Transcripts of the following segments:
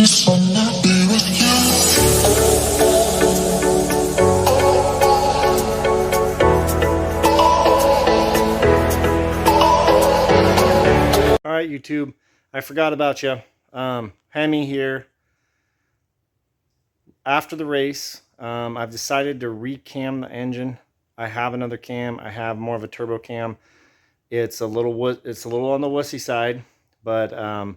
just wanna be with you. All right, YouTube, I forgot about you. Hemi here. After the race, I've decided to recam the engine. I have another cam. I have more of a turbo cam. It's a little on the wussy side, but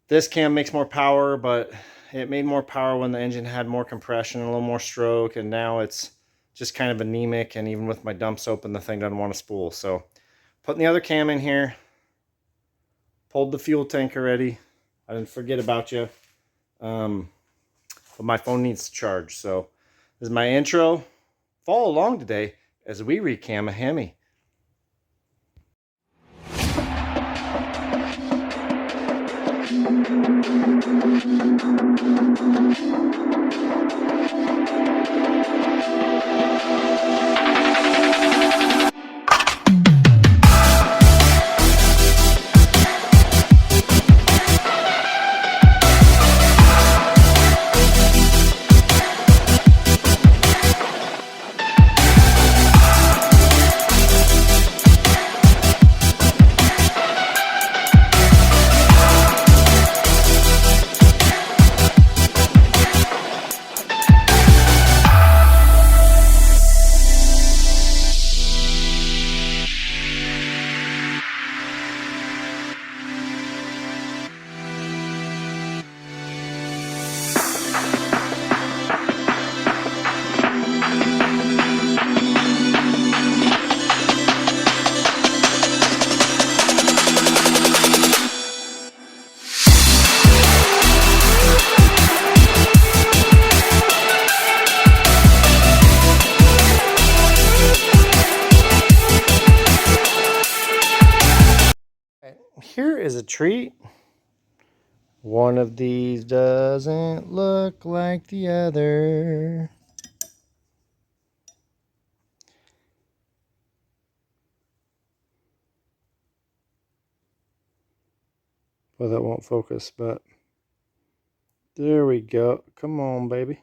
this cam makes more power. But it made more power when the engine had more compression, a little more stroke, and now it's just kind of anemic. And even with my dumps open, the thing doesn't want to spool. So, putting the other cam in here. Pulled the fuel tank already. I didn't forget about you. But my phone needs to charge. So this is my intro. Follow along today as we recam a Hemi. Here is a treat. One of these doesn't look like the other. Well, that won't focus, but there we go. Come on, baby.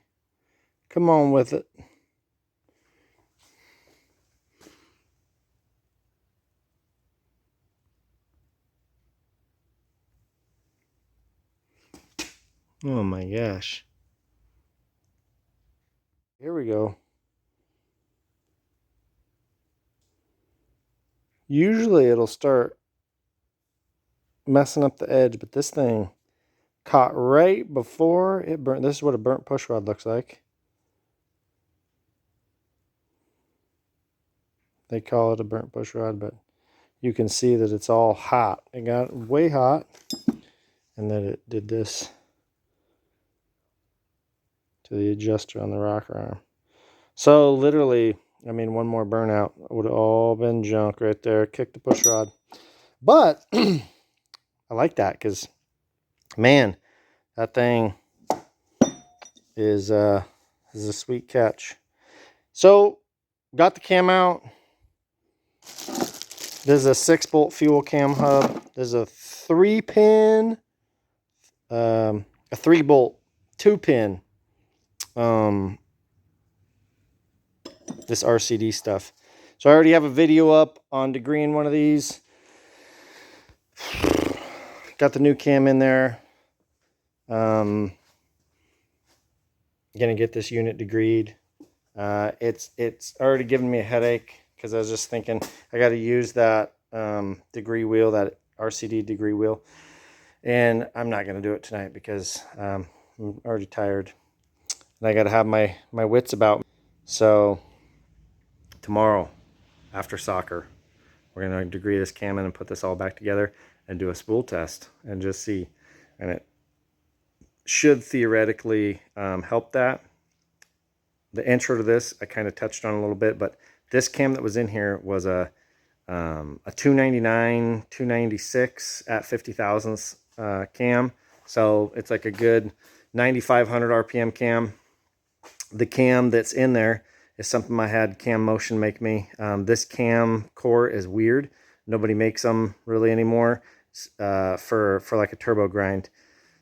Come on with it. Oh my gosh. Here we go. Usually it'll start messing up the edge, but this thing caught right before it burnt. This is what a burnt push rod looks like. They call it a burnt push rod, but you can see that it's all hot. It got way hot, and then it did this to the adjuster on the rocker arm. So literally, I mean, one more burnout would have all been junk right there. Kick the push rod. But I like that because, man, that thing is a sweet catch. So got the cam out. This is a 6-bolt fuel cam hub. There's a 3-pin, a 3-bolt, 2-pin. This RCD stuff. So I already have a video up on degreeing one of these. Got the new cam in there. Gonna get this unit degreed. It's already given me a headache because I was just thinking I got to use that degree wheel, that RCD degree wheel, and I'm not gonna do it tonight because I'm already tired and I got to have my wits about me. So tomorrow after soccer, we're gonna degree this cam in and put this all back together and do a spool test and just see, and it should theoretically help that. The intro to this I kind of touched on a little bit, but this cam that was in here was a 299, 296 at 50 thousandths cam. So it's like a good 9,500 RPM cam. The cam that's in there is something I had Cam Motion make me. This cam core is weird. Nobody makes them really anymore for like a turbo grind.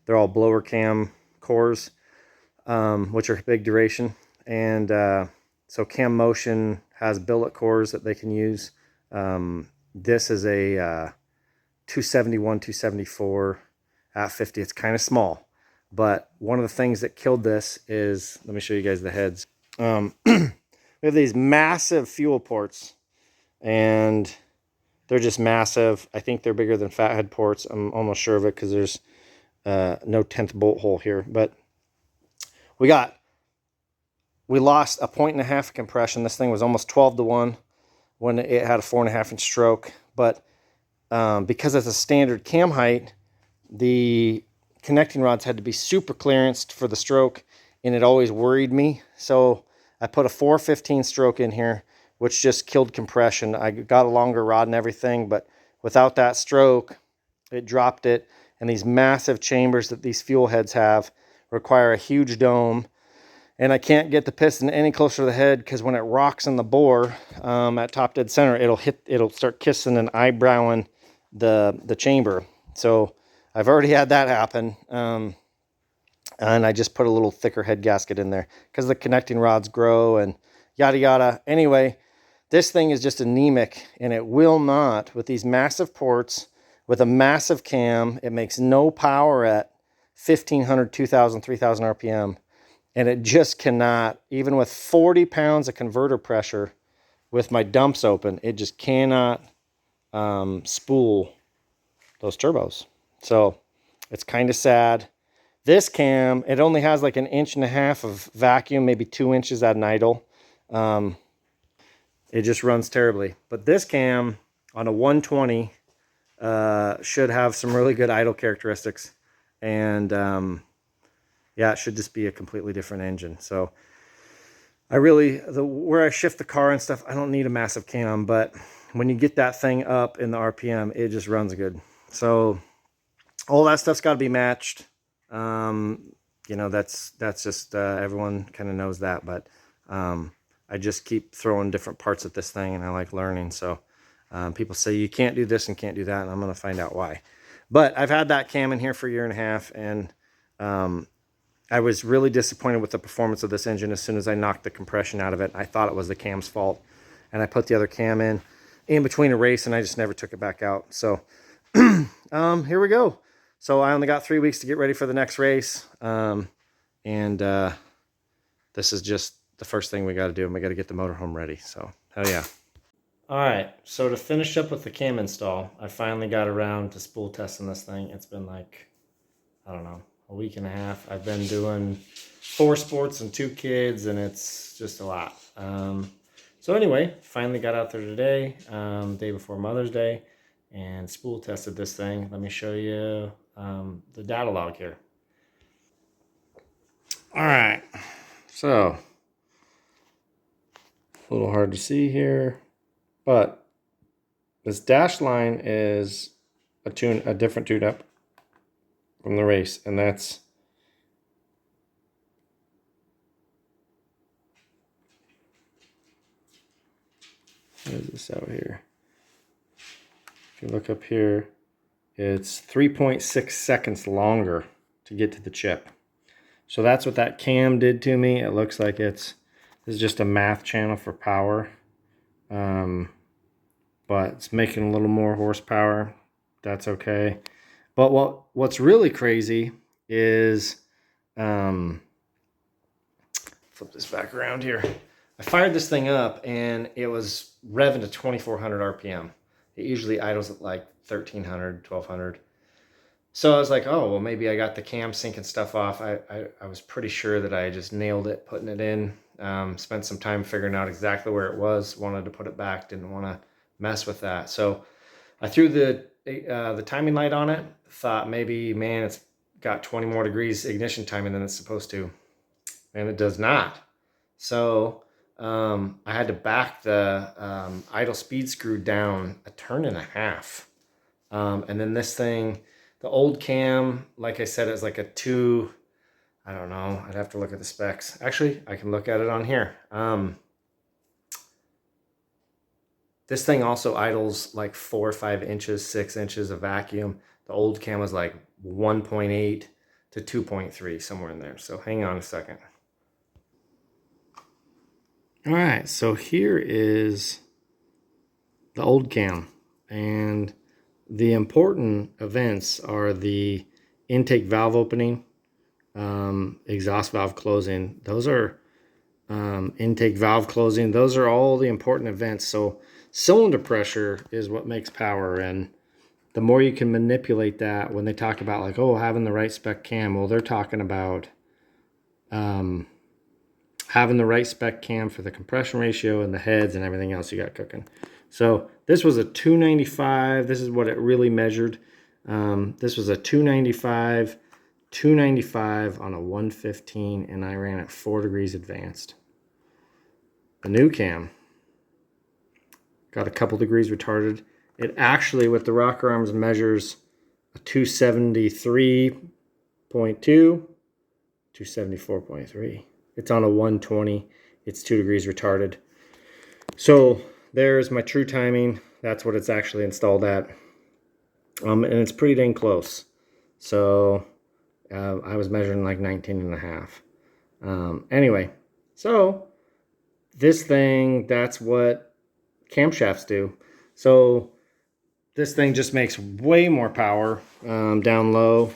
They're all blower cam cores, which are big duration. And so Cam Motion has billet cores that they can use. This is a 271, 274 at 50. It's kind of small. But one of the things that killed this is, let me show you guys the heads. We have these massive fuel ports, and they're just massive. I think they're bigger than fathead ports. I'm almost sure of it because there's no 10th bolt hole here. But we lost a 1.5 compression. This thing was almost 12-to-1 when it had a 4.5-inch stroke. But because it's a standard cam height, the connecting rods had to be super clearanced for the stroke, and it always worried me. So I put a 415 stroke in here, which just killed compression. I got a longer rod and everything, but without that stroke, it dropped it. And these massive chambers that these fuel heads have require a huge dome. And I can't get the piston any closer to the head because when it rocks in the bore at top dead center, it'll start kissing and eyebrowing the chamber. So I've already had that happen. And I just put a little thicker head gasket in there because the connecting rods grow and yada yada. Anyway, this thing is just anemic, and it will not, with these massive ports, with a massive cam, it makes no power at 1500, 2000, 3000 RPM. And it just cannot, even with 40 pounds of converter pressure with my dumps open, it just cannot spool those turbos. So it's kind of sad. This cam, it only has like 1.5 inches of vacuum, maybe 2 inches at an idle. It just runs terribly. But this cam on a 120 should have some really good idle characteristics. And yeah, it should just be a completely different engine. So where I shift the car and stuff, I don't need a massive cam, but when you get that thing up in the RPM, it just runs good. So all that stuff's got to be matched. You know, that's just, everyone kind of knows that, but, I just keep throwing different parts at this thing, and I like learning. So, people say you can't do this and can't do that, and I'm going to find out why. But I've had that cam in here for 1.5 years, and, I was really disappointed with the performance of this engine as soon as I knocked the compression out of it. I thought it was the cam's fault, and I put the other cam in between a race, and I just never took it back out. So, here we go. So I only got 3 weeks to get ready for the next race. This is just the first thing we got to do. We got to get the motorhome ready. So, hell yeah. All right. So to finish up with the cam install, I finally got around to spool testing this thing. It's been like, I don't know, a week and a half. I've been doing 4 sports and 2 kids, and it's just a lot. So anyway, finally got out there today, day before Mother's Day, and spool tested this thing. Let me show you the data log here. All right, so a little hard to see here, but this dash line is a different tune up from the race, and that's what is this out here? If you look up here, it's 3.6 seconds longer to get to the chip. So that's what that cam did to me. It looks like this is just a math channel for power. But it's making a little more horsepower. That's okay. But what's really crazy is, flip this back around here. I fired this thing up and it was revving to 2400 RPM. It usually idles at like 1300, 1200. So I was like, oh, well, maybe I got the cam sync and stuff off. I was pretty sure that I just nailed it putting it in. Spent some time figuring out exactly where it was. Wanted to put it back. Didn't want to mess with that. So I threw the timing light on it. Thought maybe, man, it's got 20 more degrees ignition timing than it's supposed to. And it does not. So I had to back the idle speed screw down 1.5 turns. And then this thing, the old cam, like I said, is like a 2, I don't know, I'd have to look at the specs. Actually, I can look at it on here. This thing also idles like 4 or 5 inches, 6 inches of vacuum. The old cam was like 1.8. to 2.3, somewhere in there. So hang on a second. All right, so here is the old cam, and the important events are the intake valve opening, exhaust valve closing. Those are intake valve closing. Those are all the important events. So cylinder pressure is what makes power, and the more you can manipulate that, when they talk about like, oh, having the right spec cam, well, they're talking about having the right spec cam for the compression ratio and the heads and everything else you got cooking. So this was a 295. This is what it really measured. This was a 295 on a 115, and I ran at 4 degrees advanced. The new cam got a couple degrees retarded. It actually, with the rocker arms, measures a 273.2, 274.3. It's on a 120. It's 2 degrees retarded. So there's my true timing. That's what it's actually installed at. And it's pretty dang close. So I was measuring like 19 and a half. Anyway, so this thing, that's what camshafts do. So this thing just makes way more power down low. In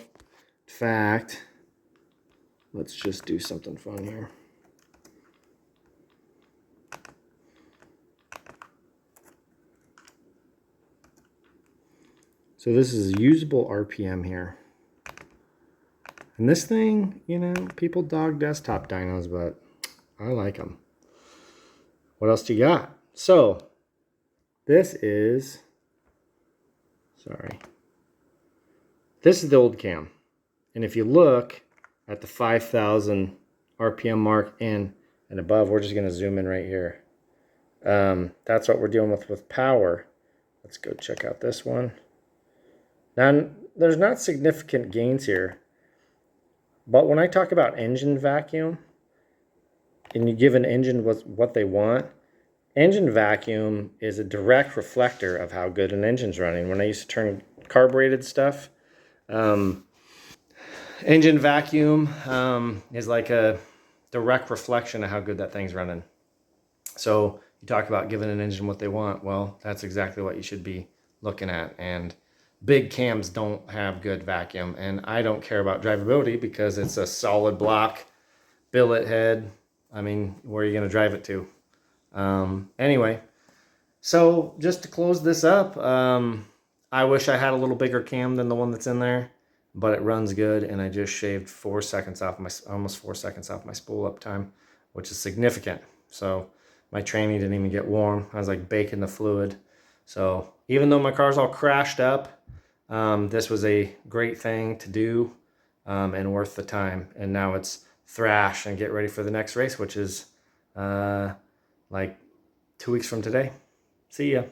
fact, let's just do something fun here. So this is usable RPM here. And this thing, you know, people dog desktop dynos, but I like them. What else do you got? So this is, this is the old cam. And if you look at the 5,000 RPM mark and above, we're just going to zoom in right here. That's what we're dealing with power. Let's go check out this one. Now, there's not significant gains here. But when I talk about engine vacuum, and you give an engine what they want, engine vacuum is a direct reflector of how good an engine's running. When I used to turn carbureted stuff, engine vacuum is like a direct reflection of how good that thing's running. So you talk about giving an engine what they want. Well, that's exactly what you should be looking at. And big cams don't have good vacuum. And I don't care about drivability because it's a solid block billet head. I mean, where are you going to drive it to? Anyway, so just to close this up, I wish I had a little bigger cam than the one that's in there, but it runs good, and I just shaved 4 seconds off almost 4 seconds off my spool up time, which is significant. So my tranny didn't even get warm. I was like baking the fluid. So even though my car's all crashed up, this was a great thing to do, and worth the time. And now it's thrash and get ready for the next race, which is like 2 weeks from today. See ya.